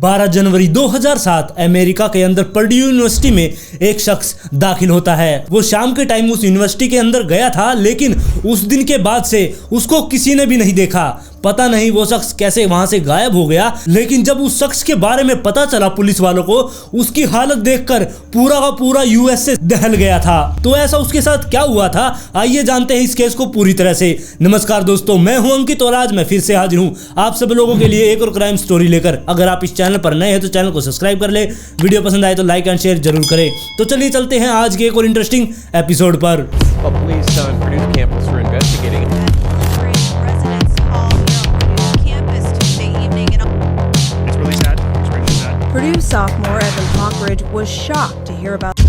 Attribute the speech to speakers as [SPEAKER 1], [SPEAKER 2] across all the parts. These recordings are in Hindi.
[SPEAKER 1] 12 जनवरी 2007 अमेरिका के अंदर पर्ड्यू यूनिवर्सिटी में एक शख्स दाखिल होता है। वो शाम के टाइम उस यूनिवर्सिटी के अंदर गया था, लेकिन उस दिन के बाद से उसको किसी ने भी नहीं देखा। पता नहीं वो शख्स कैसे वहां से गायब हो गया। लेकिन जब उस शख्स के बारे में पता चला पुलिस वालों को, उसकी हालत देखकर पूरा का पूरा यूएसए दहल गया था। तो ऐसा उसके साथ क्या हुआ था, आइए जानते हैं इस केस को पूरी तरह से। नमस्कार दोस्तों, मैं हूं अंकित और आज मैं फिर से हाजिर हूं आप सब लोगों के लिए एक और क्राइम स्टोरी लेकर। अगर आप इस चैनल पर नए हैं तो चैनल को सब्सक्राइब कर ले, वीडियो पसंद आए तो लाइक एंड शेयर जरूर करें। तो चलिए चलते हैं आज के एक और इंटरेस्टिंग एपिसोड पर।
[SPEAKER 2] Purdue sophomore Evan Hawkridge was shocked to hear about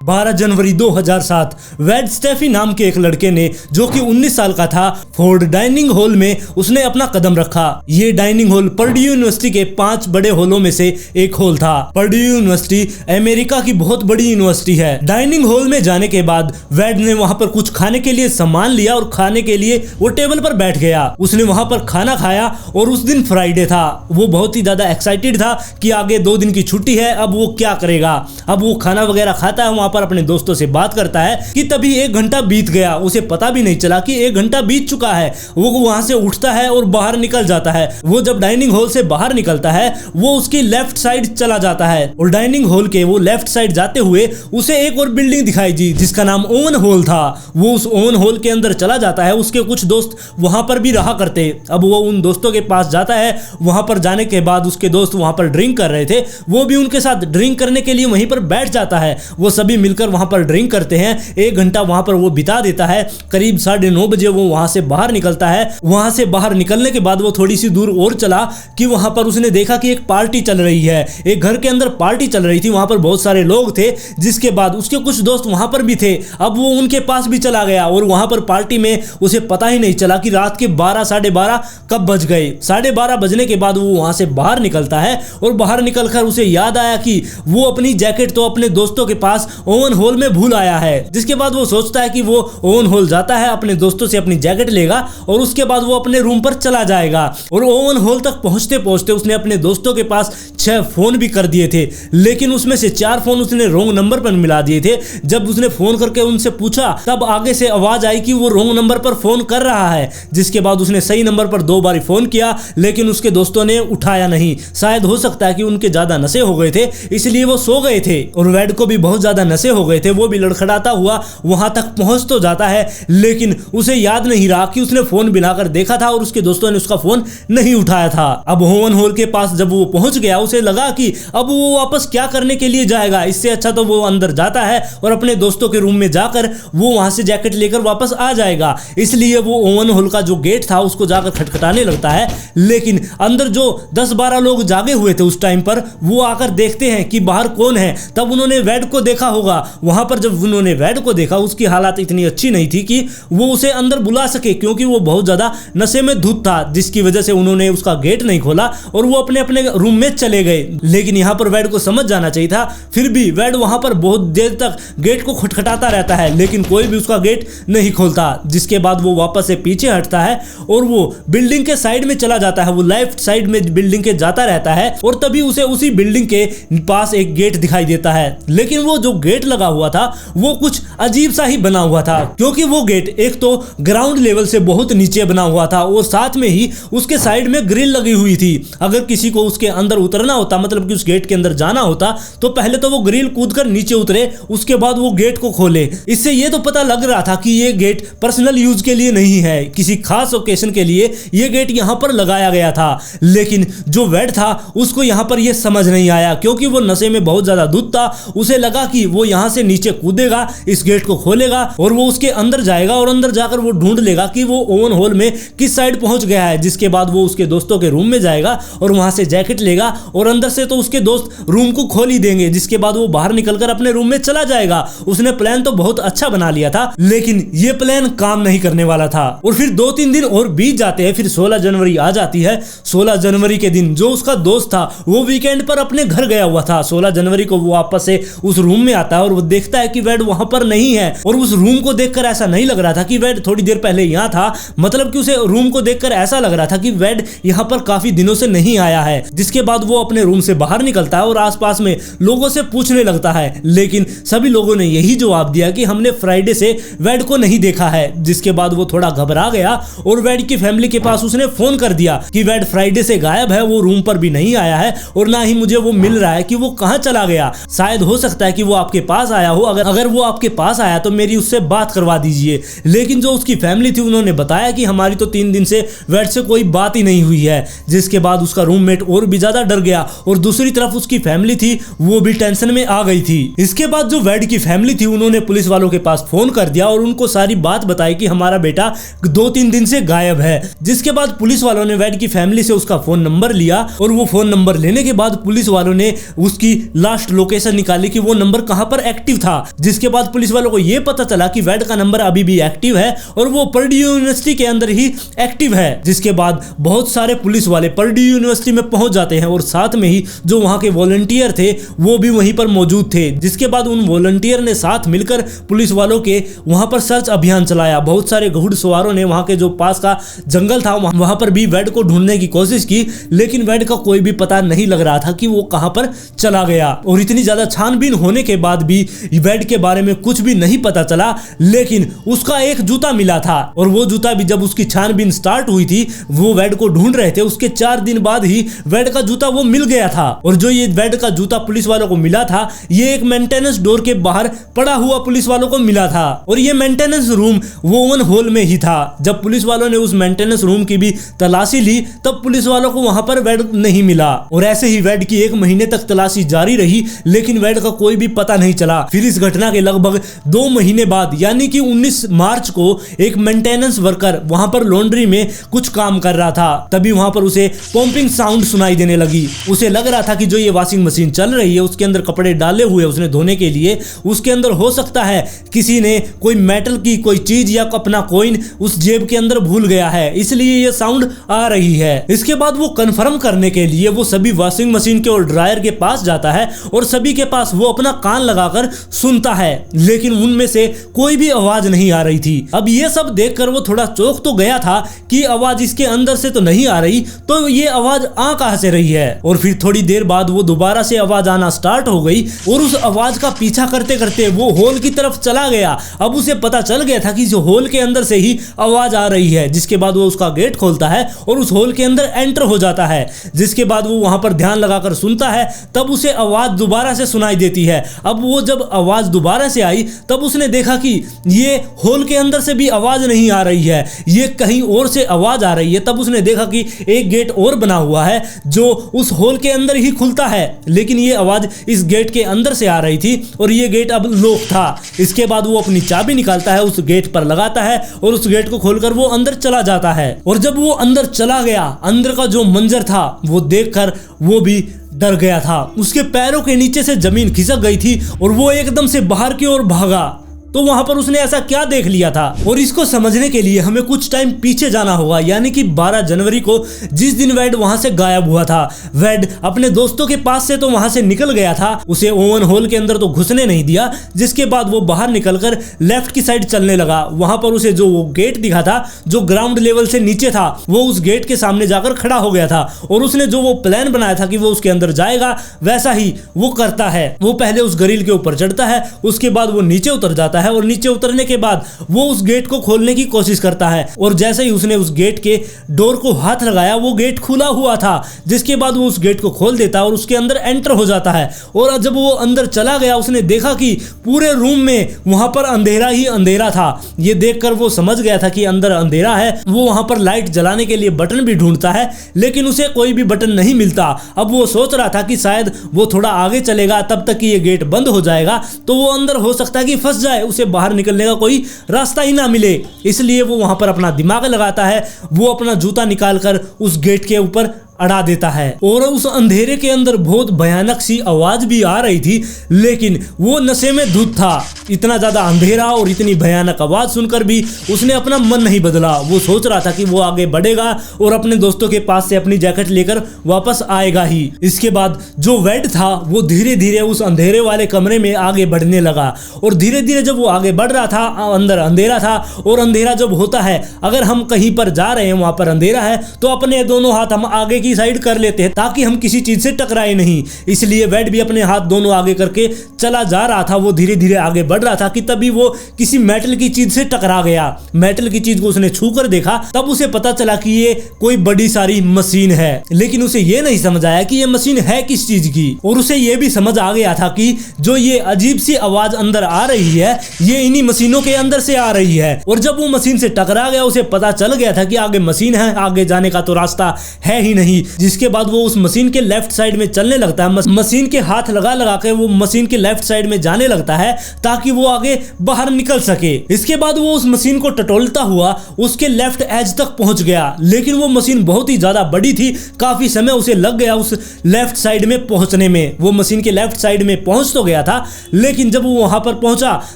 [SPEAKER 1] 12 January 2007 Wade Steffi नाम के एक लड़के ने, जो कि 19 साल का था, फोर्ड डाइनिंग हॉल में उसने अपना कदम रखा। ये डाइनिंग हॉल पर्ड्यू यूनिवर्सिटी के 5 बड़े हॉलों में से एक हॉल था। पर्ड्यू यूनिवर्सिटी अमेरिका की बहुत बड़ी यूनिवर्सिटी है। डाइनिंग हॉल में जाने के बाद वेड ने वहां पर कुछ खाने के लिए सामान लिया और खाने के लिए वो टेबल पर बैठ गया। उसने वहां पर खाना खाया और उस दिन फ्राइडे था। वो बहुत ही ज्यादा एक्साइटेड था कि आगे 2 दिन की छुट्टी है, अब वो क्या करेगा। अब वो खाना वगैरह खाता है, वहां पर अपने दोस्तों से बात करता है कि तभी 1 घंटा बीत गया। उसे पता भी नहीं चला कि 1 घंटा बीत चुका है। वो वहां से उठता है और बाहर निकल जाता है। वो जब डाइनिंग हॉल से बाहर निकलता है, वो उसकी लेफ्ट साइड चला जाता है और डाइनिंग हॉल के वो लेफ्ट साइड जाते हुए उसे एक और बिल्डिंग दिखाई दी जिसका नाम ओवन हॉल था। वो उस ओवन हॉल के अंदर चला जाता है। उसके कुछ दोस्त वहां पर भी रहा करते। अब वो उन दोस्तों के पास जाता है। वहां पर जाने के बाद उसके दोस्त वहां पर ड्रिंक कर रहे थे, वो भी उनके साथ ड्रिंक करने के लिए वहीं पर बैठ जाता है। वो सभी मिलकर वहां पर ड्रिंक करते हैं। 1 घंटा वहां पर वो बिता देता है। करीब 9:30 बजे वो वहां से बाहर निकलता है। वहां से बाहर निकलने के बाद वो थोड़ी सी दूर और चला कि वहां पर उसने देखा कि एक पार्टी चल रही है। एक घर के अंदर पार्टी चल रही थी, वहां पर बहुत सारे लोग थे। जिसके बाद उसके कुछ दोस्त वहां पर भी थे। अब वो उनके पास भी चला गया और वहां पर पार्टी में उसे पता ही नहीं चला कि रात के 12 साढ़े 12 कब बज गए। 12:30 बजने के बाद वो वहां से बाहर निकलता है और बाहर निकलकर उसे याद आया कि वो अपनी जैकेट तो अपने दोस्तों के पास ओवन हॉल में भूल आया है। जिसके बाद वो सोचता है कि वो ओवन हॉल जाता है, अपने दोस्तों से अपनी जैकेट लेगा और उसके बाद वो अपने रूम पर चला जाएगा। और ओवन हॉल तक पहुंचते पहुंचते उसने अपने दोस्तों के पास 6 फोन भी कर दिए थे, लेकिन उसमें से 4 फोन उसने रॉन्ग नंबर पर मिला दिए थे। जब उसने फोन करके उनसे पूछा, तब आगे से आवाज आई कि वो रॉन्ग नंबर पर फोन कर रहा है। जिसके बाद उसने सही नंबर पर 2 बार फोन किया, लेकिन उसके दोस्तों ने उठाया नहीं। शायद हो सकता है कि उनके ज्यादा नशे हो गए थे, इसलिए वो सो गए थे। और वेड को भी बहुत ज्यादा नशे हो गए थे। वो भी लड़खड़ाता हुआ वहां तक पहुंच तो जाता है, लेकिन उसे याद नहीं रहा कि उसने फोन मिलाकर देखा था और उसके दोस्तों ने उसका फोन नहीं उठाया था। अब ओवन हॉल के पास जब वो पहुंच गया, उसे लगा कि अब वो वापस क्या करने के लिए जाएगा। इससे अच्छा तो वो अंदर जाता है और अपने दोस्तों के रूम में जाकर वो वहां से जैकेट लेकर वापस आ जाएगा। इसलिए वो ओवन हॉल का जो गेट था उसको जाकर खटखटाने लगता है, लेकिन अंदर जो 10-12 लोग जागे हुए थे उस टाइम पर, वो आकर देखते हैं कि बाहर कौन है। तब उन्होंने वेड को देखा होगा। वहां पर जब उन्होंने वेड को देखा, उसकी हालत इतनी अच्छी नहीं थी कि वो उसे अंदर बुला सके, क्योंकि वो बहुत ज्यादा नशे में धुत था, जिसकी वजह से उन्होंने उसका गेट नहीं खोला और वो अपने अपने रूम में चले गए। लेकिन यहाँ पर वेड को समझ जाना चाहिए था। फिर भी वेड वहां पर बहुत देर तक गेट को खटखटाता रहता है, लेकिन कोई भी उसका गेट नहीं खोलता। जिसके बाद वो वापस से पीछे हटता है और वो बिल्डिंग के साइड में चला जाता है। वो लेफ्ट साइड में बिल्डिंग के जाता रहता है और तभी उसे उसी बिल्डिंग के पास एक गेट दिखाई देता है। लेकिन वो जो गेट लगा हुआ था वो कुछ अजीब सा ही बना हुआ था, क्योंकि वो गेट एक तो ग्राउंड लेवल से बहुत नीचे बना हुआ था और साथ में ही उसके साइड में ग्रिल लगी हुई थी। अगर किसी को उसके अंदर उतरना होता, मतलब कि उस गेट के अंदर जाना होता, तो पहले तो वो ग्रिल कूदकर नीचे उतरे, उसके बाद वो गेट को खोले। इससे ये तो पता लग रहा था कि ये गेट पर्सनल यूज के लिए नहीं है, किसी खास ओकेशन के लिए ये गेट यहां पर लगाया गया था। लेकिन जो वेड था उसको यहां पर ये समझ नहीं आया, क्योंकि वो नशे में बहुत ज्यादा धुत था। उसे लगा कि वो यहां से नीचे कूदेगा, इस गेट को खोलेगा और वो उसके अंदर जाएगा और अंदर जाकर वो ढूंढ लेगा कि वो ओवन हॉल में किस साइड पहुंच गया है। जिसके बाद वो उसके दोस्तों के रूम में जाएगा और वहां से जैकेट लेगा और अंदर से तो उसके दोस्त रूम को खोल ही देंगे। जिसके बाद वो बाहर निकलकर अपने रूम में चला जाएगा। उसने प्लान तो बहुत अच्छा बना लिया था, लेकिन ये प्लान काम नहीं करने वाला था। और फिर 2-3 दिन और बीत जाते हैं। फिर 16 जनवरी आ जाती है। 16 जनवरी के दिन जो उसका दोस्त था वो वीकेंड पर अपने घर गया हुआ था। 16 जनवरी को वो वापस से उस रूम में आता है और वो देखता है कि वेड वहां पर नहीं है। और उस रूम को देखकर ऐसा नहीं लग रहा था कि वेड थोड़ी देर पहले यहाँ था, मतलब कि उसे रूम को देखकर ऐसा लग रहा था कि वेड यहाँ पर काफी दिनों से नहीं आया है। जिसके बाद वो अपने रूम से बाहर निकलता है और आसपास में लोगों से पूछने लगता है, लेकिन सभी लोगों ने यही जवाब दिया कि हमने फ्राइडे से वेड को नहीं देखा है। जिसके बाद वो थोड़ा घबरा गया और वेड की फैमिली के पास उसने फोन कर दिया कि वेड फ्राइडे से गायब है, वो रूम पर भी नहीं आया है और ना ही मुझे वो मिल रहा है कि वो कहां चला गया। शायद हो सकता है कि वो आपके पास आया हो, अगर वो आपके पास आया तो मेरी उससे बात करवा दीजिए। लेकिन जो उसकी फैमिली थी उन्होंने बताया कि हमारी तो 3 दिन से वेड से कोई बात ही नहीं हुई है। जिसके बाद उसका रूममेट और भी ज्यादा डर गया और दूसरी तरफ उसकी फैमिली थी वो भी टेंशन में आ गई थी। इसके बाद जो वेड की फैमिली थी उन्होंने पुलिस वालों के पास फोन कर दिया और उनको सारी बात बताई कि हमारा बेटा 2-3 दिन से गायब है। जिसके बाद पुलिस वालों ने वेड की फैमिली से उसका फोन नंबर लिया और वो फोन नंबर लेने के बाद पुलिस वालों ने उसकी लास्ट लोकेशन निकाली कि वो नंबर कहां पर एक्टिव था। जिसके बाद पुलिस वालों को यह पता चला कि वेड का नंबर अभी भी एक्टिव है और वो पर्ड्यू यूनिवर्सिटी के अंदर ही एक्टिव है। जिसके बाद बहुत सारे पुलिस वाले पर्ड्यू यूनिवर्सिटी में पहुंच जाते हैं और साथ में ही जो वहां के वॉलंटियर थे वो भी वहीं पर मौजूद थे। जिसके बाद उन वॉलंटियर ने साथ मिलकर पुलिस वालों के वहां पर सर्च अभियान चलाया। बहुत सारे घुड़सवारों ने वहां के जो पास का जंगल था वहां पर भी वेड को ढूंढने की कोशिश की, लेकिन वेड का कोई भी पता नहीं लग रहा था कि वो कहां पर चला गया। और इतनी ज्यादा छानबीन होने के बाद भी वेड के बारे में कुछ भी नहीं पता चला, लेकिन उसका एक जूता मिला था और वो जूता भी जब उसकी छानबीन स्टार्ट हुई थी, वो वेड को ढूंढ रहे थे, उसके 4 दिन बाद ही वेड का जूता वो मिल गया था। और जो ये वेड का जूता पुलिस वालों को मिला था ये एक मेंटेनेंस डोर के बाहर पड़ा हुआ पुलिस वालों को मिला था और ये मेंटेनेंस रूम वोवन हॉल में ही था। जब पुलिस वालों ने उस मेंटेनेंस रूम की भी तलाशी ली तब पुलिस वालों को वहां पर वेड नहीं मिला और ऐसे ही वेड की 1 महीने तक तलाशी जारी रही, लेकिन वेड का कोई भी पता नहीं चला। फिर इस घटना के लगभग 2 महीने बाद यानी कि 19 मार्च को एक मेंटेनेंस वर्कर वहां पर लॉन्ड्री में कुछ काम कर रहा था। तभी वहां पर उसे पंपिंग साउंड सुनाई देने लगी। उसे लग रहा था कि जो ये वॉशिंग मशीन चल रही है उसके अंदर कपड़े डाले हुए उसने धोने के लिए, उसके अंदर हो सकता है किसी ने कोई मेटल की कोई चीज या अपना कॉइन उस जेब के अंदर भूल गया है, इसलिए ये साउंड आ रही है। इसके बाद वो कंफर्म करने के लिए वो सभी वॉशिंग मशीन के और ड्रायर के पास जाता है और सभी के पास वो अपना कान लगाकर सुनता है, लेकिन उनमें से कोई भी आवाज नहीं आ रही थी। अब ये सब देखकर वो थोड़ा चौंक तो गया था कि आवाज इसके अंदर से तो नहीं आ रही, तो ये आवाज आ कहां से रही है। और फिर थोड़ी देर बाद वो दोबारा से आवाज आना स्टार्ट हो गई और उस आवाज का पीछा करते करते वो हॉल की तरफ चला गया। अब उसे पता चल गया था कि जो हॉल के अंदर से ही आवाज आ रही है। जिसके बाद वो उसका गेट खोलता है और उस हॉल के अंदर एंटर हो जाता है। जिसके बाद वो वहां पर ध्यान लगाकर सुनता है, तब उसे आवाज दोबारा से सुनाई देती है। अब वो जब आवाज दोबारा से आई तब उसने देखा कि ये हॉल के अंदर से भी आवाज नहीं आ रही है, ये कहीं और से आवाज आ रही है। तब उसने देखा कि एक गेट और बना हुआ है जो उस हॉल के अंदर ही खुलता है, लेकिन ये आवाज इस गेट के अंदर से आ रही थी और ये गेट अब लॉक था। इसके बाद वो अपनी चाबी निकालता है, उस गेट पर लगाता है और उस गेट को खोलकर वो अंदर चला जाता है। और जब वो अंदर चला गया, अंदर का जो मंजर था वो देखकर वो भी डर गया था। उसके पैरों के नीचे से जमीन खिसक गई थी और वो एकदम से बाहर की ओर भागा। तो वहां पर उसने ऐसा क्या देख लिया था, और इसको समझने के लिए हमें कुछ टाइम पीछे जाना होगा, यानी कि 12 जनवरी को जिस दिन वेड वहां से गायब हुआ था। वेड अपने दोस्तों के पास से तो वहां से निकल गया था, उसे ओवन हॉल के अंदर तो घुसने नहीं दिया। जिसके बाद वो बाहर निकलकर लेफ्ट की साइड चलने लगा। वहां पर उसे जो वो गेट दिखा था जो ग्राउंड लेवल से नीचे था, वो उस गेट के सामने जाकर खड़ा हो गया था और उसने जो वो प्लान बनाया था कि वो उसके अंदर जाएगा वैसा ही वो करता है। वो पहले उस ग्रिल के ऊपर चढ़ता है, उसके बाद वो नीचे उतर जाता है और नीचे उतरने के बाद वो उस गेट को खोलने की कोशिश करता है और जैसे ही उसने उस गेट के डोर को हाथ लगाया वो गेट खुला हुआ था। जिसके बाद वो उस गेट को खोल देता है और उसके अंदर एंटर हो जाता है। और जब वो अंदर चला गया उसने देखा कि पूरे रूम में वहां पर अंधेरा ही अंधेरा था। ये देखकर वो समझ गया था कि अंदर अंधेरा है। वो वहां पर लाइट जलाने के लिए बटन भी ढूंढता है, लेकिन उसे कोई भी बटन नहीं मिलता। अब वो सोच रहा था कि शायद वो थोड़ा आगे चलेगा तब तक कि ये गेट बंद हो जाएगा, तो वो अंदर हो सकता है कि फंस जाए, उसे बाहर निकलने का कोई रास्ता ही ना मिले। इसलिए वो वहां पर अपना दिमाग लगाता है। वो अपना जूता निकालकर उस गेट के ऊपर अड़ा देता है। और उस अंधेरे के अंदर बहुत भयानक सी आवाज भी आ रही थी, लेकिन वो नशे में धुत था। इतना ज्यादा अंधेरा और इतनी भयानक आवाज सुनकर भी उसने अपना मन नहीं बदला। वो सोच रहा था कि वो आगे बढ़ेगा और अपने दोस्तों के पास से अपनी जैकेट लेकर वापस आएगा ही। इसके बाद जो वेड था वो धीरे धीरे उस अंधेरे वाले कमरे में आगे बढ़ने लगा, और धीरे धीरे जब वो आगे बढ़ रहा था, अंदर अंधेरा था, और अंधेरा जब होता है, अगर हम कहीं पर जा रहे हैं वहां पर अंधेरा है तो अपने दोनों हाथ हम आगे की साइड कर लेते हैं ताकि हम किसी चीज से टकराए नहीं। इसलिए वेड भी अपने हाथ दोनों आगे करके चला जा रहा था। वो धीरे धीरे आगे बढ़ रहा था कि तभी वो किसी मेटल की चीज से टकरा गया। मेटल की चीज को उसने छू कर देखा, तब उसे पता चला कि ये कोई बड़ी सारी मशीन है, लेकिन उसे ये नहीं समझ आया कि ये मशीन है किस चीज की। और उसे ये भी समझ आ गया था कि जो ये अजीब सी आवाज अंदर आ रही है ये इन्हीं मशीनों के अंदर से आ रही है। और जब वो मशीन से टकरा गया उसे पता चल गया था कि आगे मशीन है, आगे जाने का तो रास्ता है ही नहीं। जिसके बाद वो उस मशीन के लेफ्ट साइड में चलने लगता है। मशीन के हाथ लगा लगा के वो मशीन के लेफ्ट साइड में जाने लगता है ताकि वो आगे बाहर निकल सके। इसके बाद वो उस मशीन को टटोलता हुआ उसके लेफ्ट एज तक पहुंच गया, लेकिन वो मशीन बहुत ही ज्यादा बड़ी थी। काफी समय उसे लग गया उस लेफ्ट साइड में पहुंचने में। वो मशीन के लेफ्ट साइड में पहुंच तो गया था, लेकिन जब वो वहां पर पहुंचा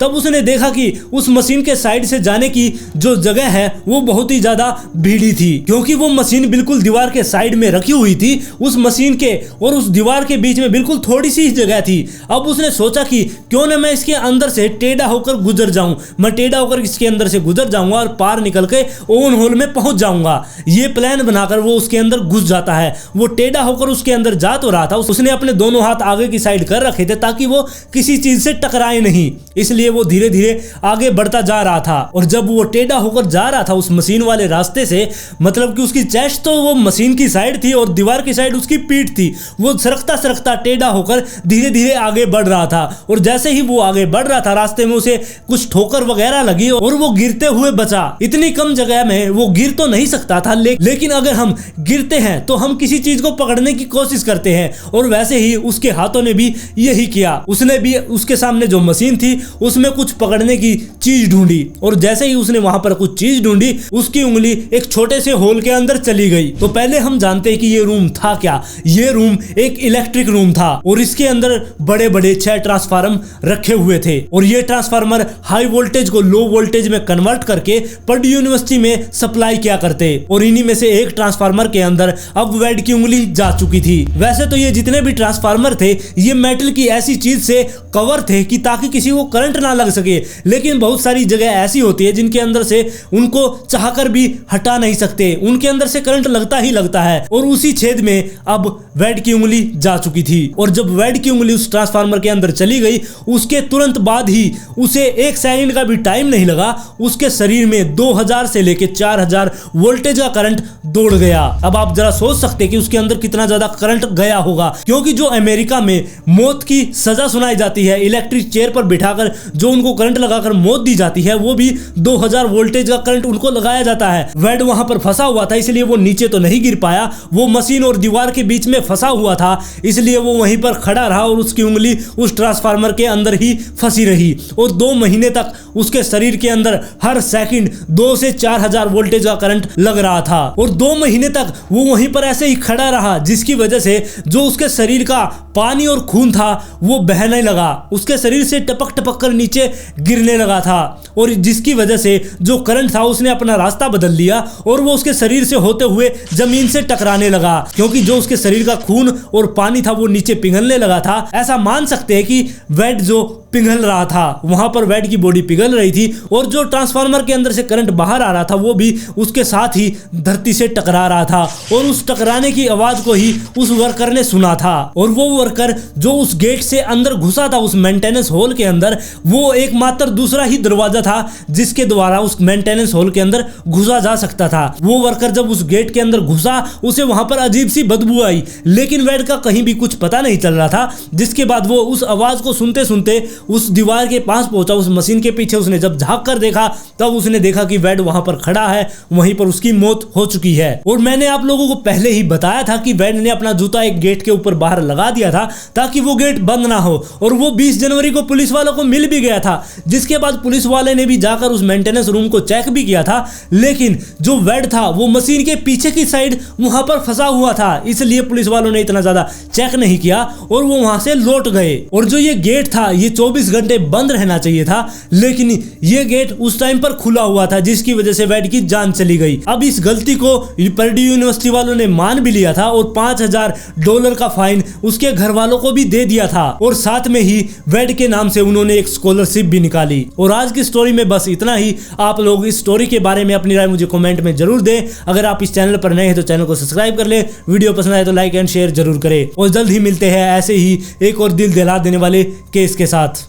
[SPEAKER 1] तब उसने देखा कि उस मशीन के साइड से जाने की जो जगह है वो बहुत ही ज्यादा भीड़ी थी, क्योंकि वो मशीन बिल्कुल दीवार के साइड में रखी हुई थी। उस मशीन के और उस दीवार के बीच में बिल्कुल थोड़ी सी जगह थी। अब उसने सोचा कि क्यों ना मैं इसके अंदर से टेढ़ा होकर गुजर जाऊं, मैं टेढ़ा होकर इसके अंदर से गुजर जाऊंगा और पार निकल के ओवन होल में पहुंच जाऊंगा। ये प्लान बनाकर वो उसके अंदर घुस जाता है। वो टेढ़ा होकर उसके अंदर जा तो रहा था, उसने अपने दोनों हाथ आगे की साइड कर रखे थे ताकि वो किसी चीज से टकराए नहीं। इसलिए वो धीरे धीरे आगे बढ़ता जा रहा था। और जब वो टेढ़ा होकर जा रहा था उस मशीन वाले रास्ते से, मतलब कि उसकी चेस्ट तो वो मशीन की साइड थी और दीवार की साइड उसकी पीठ थी, वो सरकता सरकता टेढ़ा होकर धीरे धीरे आगे बढ़ रहा था। और जैसे ही वो आगे बढ़ रहा था रास्ते में उसे कुछ ठोकर वगैरह लगी और वो गिरते हुए बचा। इतनी कम जगह में वो गिर तो नहीं सकता था, लेकिन अगर हम गिरते हैं तो हम किसी चीज को पकड़ने की कोशिश करते हैं, और वैसे ही उसके हाथों ने भी यही किया। उसने भी उसके सामने जो मशीन थी उसमें कुछ पकड़ने की चीज ढूंढी, और जैसे ही उसने वहां पर कुछ चीज ढूंढी उसकी उंगली एक छोटे से होल के अंदर चली गई। तो पहले हम जानते हैं कि ये रूम था क्या। ये रूम एक इलेक्ट्रिक रूम था, और इसके अंदर बड़े बड़े 6 ट्रांसफार्मर रखे हुए थे, और ये ट्रांसफार्मर हाई वोल्टेज को लो वोल्टेज में कन्वर्ट करके पर्ड्यू यूनिवर्सिटी में सप्लाई किया करते। और इन्हीं में से एक ट्रांसफार्मर के अंदर अब वेड की उंगली जा चुकी थी। वैसे तो ये जितने भी ट्रांसफार्मर थे ये मेटल की ऐसी चीज से कवर थे कि ताकि किसी को करंट ना लग सके, लेकिन बहुत सारी जगह ऐसी होती है जिनके अंदर से उनको चाहकर भी हटा नहीं सकते, उनके अंदर से करंट लगता ही लगता है। और उसी छेद में अब वेड की उंगली जा चुकी थी, और जब वेड की उंगली उस ट्रांसफार्मर के अंदर चली गई उसके तुरंत बाद ही उसे 1 सेकंड का भी टाइम नहीं लगा, उसके शरीर में 2000 से लेकर 4000 वोल्टेज का करंट दौड़ गया। अब आप जरा सोच सकते हैं कि उसके अंदर कितना ज्यादा करंट गया होगा, क्योंकि जो अमेरिका में मौत की सजा सुनाई जाती है, इलेक्ट्रिक चेयर पर बिठाकर जो उनको करंट लगाकर मौत दी जाती है, वो भी 2000 वोल्टेज का करंट उनको लगाया जाता है। वेड वहां पर फंसा हुआ था, इसलिए वो नीचे तो नहीं गिर पाया, वो मशीन और दीवार के बीच में फंसा हुआ था, इसलिए वो वहीं पर खड़ा रहा और उसकी उंगली उस ट्रांसफार्मर के अंदर ही फंसी रही। और 2 महीने तक उसके शरीर के अंदर हर सेकंड 2 से 4000 वोल्टेज का करंट लग रहा था, और 2 महीने तक वो वहीं पर ऐसे ही खड़ा रहा, जिसकी वजह से जो उसके शरीर का पानी और खून था वो बहने लगा, उसके शरीर से टपक टपक कर नीचे गिरने लगा था, और जिसकी वजह से जो करंट था उसने अपना रास्ता बदल लिया और वो उसके शरीर से होते हुए जमीन से टकराने लगा, क्योंकि जो उसके शरीर का खून और पानी था वो नीचे पिघलने लगा था। ऐसा मान सकते हैं कि वेड जो पिघल रहा था, वहां पर वेड की बॉडी पिघल रही थी, और जो ट्रांसफार्मर के अंदर से करंट बाहर आ रहा था वो भी उसके साथ ही धरती से टकरा रहा था, और उस टकराने की आवाज को ही उस वर्कर ने सुना था। और वो वर्कर जो उस गेट से अंदर घुसा था उस मेंटेनेंस हॉल के अंदर, वो एकमात्र दूसरा ही दरवाजा था जिसके द्वारा उस मेंटेनेंस हॉल के अंदर घुसा जा सकता था। वो वर्कर जब उस गेट के अंदर घुसा उसे वहां पर अजीब सी बदबू आई, लेकिन वेड का कहीं भी कुछ पता नहीं चल रहा था। जिसके बाद वो उस आवाज को सुनते सुनते उस दीवार के पास पहुंचा, उस मशीन के पीछे उसने जब झांक कर देखा तब उसने देखा कि वेड वहां पर खड़ा है, वहीं पर उसकी मौत हो चुकी है। और मैंने आप लोगों को पहले ही बताया था कि वेड ने अपना जूता एक गेट के ऊपर बाहर लगा दिया था ताकि वो गेट बंद ना हो, और वो 20 जनवरी को पुलिस वालों को मिल भी गया था। जिसके बाद पुलिस वाले ने भी जाकर उस मेंटेनेंस रूम को चेक भी किया था, लेकिन जो वेड था वो मशीन के पीछे की साइड वहां पर फंसा हुआ था, इसलिए पुलिस वालों ने इतना ज्यादा चेक नहीं किया और वो वहां से लौट गए। और जो ये गेट था ये 24 घंटे बंद रहना चाहिए था, लेकिन ये गेट उस टाइम पर खुला हुआ था, जिसकी वजह से वेड की जान चली गई। अब इस गलती को पर्ड्यू यूनिवर्सिटी वालों ने मान भी लिया था और $5000 का फाइन उसके घर वालों को भी दे दिया था, और साथ में ही वेड के नाम से उन्होंने एक स्कॉलरशिप भी निकाली। और आज की स्टोरी में बस इतना ही। आप लोग इस स्टोरी के बारे में अपनी राय मुझे कमेंट में जरूर दें। अगर आप इस चैनल पर नए हैं तो चैनल को सब्सक्राइब कर ले, वीडियो पसंद आए तो लाइक एंड शेयर जरूर करें, और जल्द ही मिलते हैं ऐसे ही एक और दिल दहला देने वाले केस के साथ।